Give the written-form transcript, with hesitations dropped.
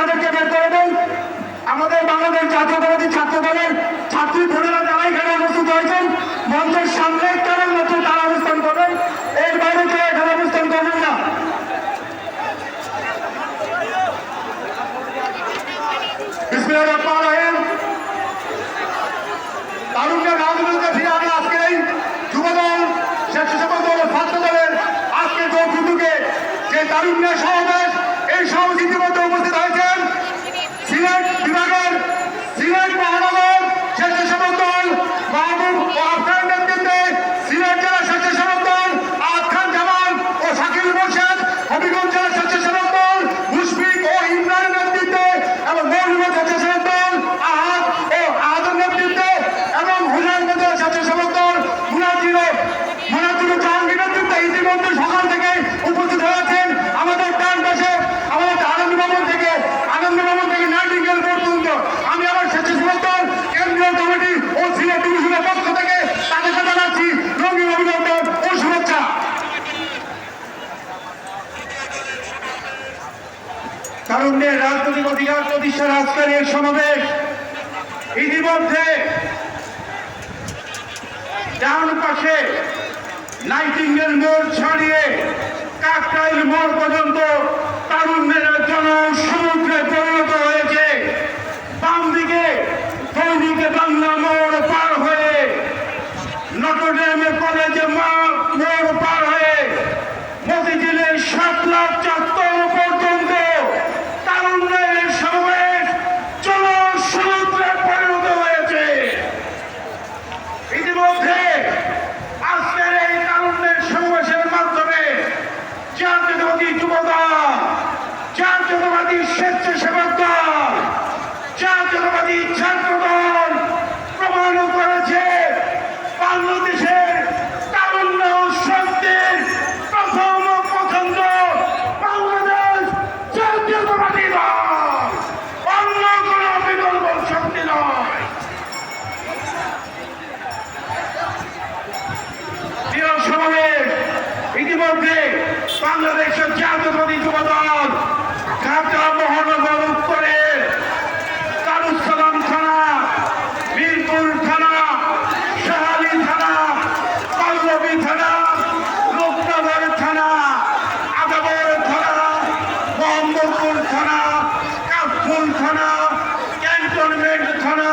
তাদেরকে বের করে দেন। আমাদের বাংলাদেশ জাতীয়তাবাদী ছাত্র দলের ছাত্রী বোনেরা যারা এখানে উপস্থিত হয়েছেন মঞ্চের সামনে কেবলমাত্র তারা অবস্থান করবেন, এর বাইরে কেউ এখানে অবস্থান করবেন না। বিসমিল্লাহির রহমানির রহিম। তারুণ্যের রাজনীতিতে ফিরে আমি আজকের এই যুবদল, স্বেচ্ছাসেবক দল, ছাত্র দলের আজকে যৌথুকে যে তারুণ্যের সমাবেশ, এই সমাবেশের মধ্যে উপস্থিত হয়েছেন সিলেট বিভাগের সিলেট মহানগর স্বেচ্ছাসেবক দল মাহবুব ও আফগান নেতৃত্বে, সিলেট জেলা স্বেচ্ছাসেবক দল আদ খান জামান ও শাকিল মোর্শেদ, হবিগঞ্জ জেলা স্বেচ্ছাসেবক দল মুশফিক ও ইমরানের নেতৃত্বে এবং মৌলভীবাজার স্বেচ্ছাসেবক দল আহাদ ও আহাদের নেতৃত্বে এবং হুসাইনগঞ্জ স্বেচ্ছাসেবক দল মুনাজির জাহাঙ্গীর নেতৃত্বে ইতিমধ্যে সকাল থেকে উপস্থিত হয়েছেন। আমাদের ডান পাশে আমাদের আনন্দ ভবন থেকে নাইটিঙ্গেল পর্যন্ত আমি আমার স্বেচ্ছাসেবক দল কেন্দ্রীয় কমিটি ও সিলেট ডিভিশনের পক্ষ থেকে তাদেরকে জানাচ্ছি রঙিন অভিনন্দন ও শুভেচ্ছা। তারুণ্যের রাজনৈতিক অধিকার প্রতিষ্ঠার আজকের এই সমাবেশ ইতিমধ্যে ডান পাশে নাইটিঙ্গেল মোড় ছাড়িয়ে কাকরাইল মোড় পর্যন্ত তারুণ্যের জনসমুদ্রে পরিণত হয়েছে। বাম দিকে দৈনিকে বাংলা মোড় পার হয়ে নটরডেম কলেজে মোড় পার হয়ে মতিঝিলের 7 লাখ চত্বর পর্যন্ত তারুণ্যের সমাবেশ জনসমুদ্রে পরিণত হয়েছে। ইতিমধ্যে আজকের এই তারুণ্যের সমাবেশের মাধ্যমে জাতীয়তাবাদী যুবদল, জাতীয়তাবাদী স্বেচ্ছাসেবক দল, জাতীয়তাবাদী ছাত্র দল প্রমাণ করেছে বাংলাদেশের তারুণ্য শক্তির প্রথম পছন্দ বাংলাদেশ জাতীয়তাবাদী দল, অন্য কোন বিকল্প শক্তি নয়। প্রিয় সমাবেশ, ইতিমধ্যে বাংলাদেশের জাতীয়তাবাদী যুবদল ঢাকা মহানগর উত্তরের দারুসালাম থানা, মিরপুর থানা, শাহালি থানা, পল্লবী থানা, রূপনগর থানা, আদাবর থানা, মোহাম্মদপুর থানা, কাশফুল থানা, ক্যান্টনমেন্ট থানা,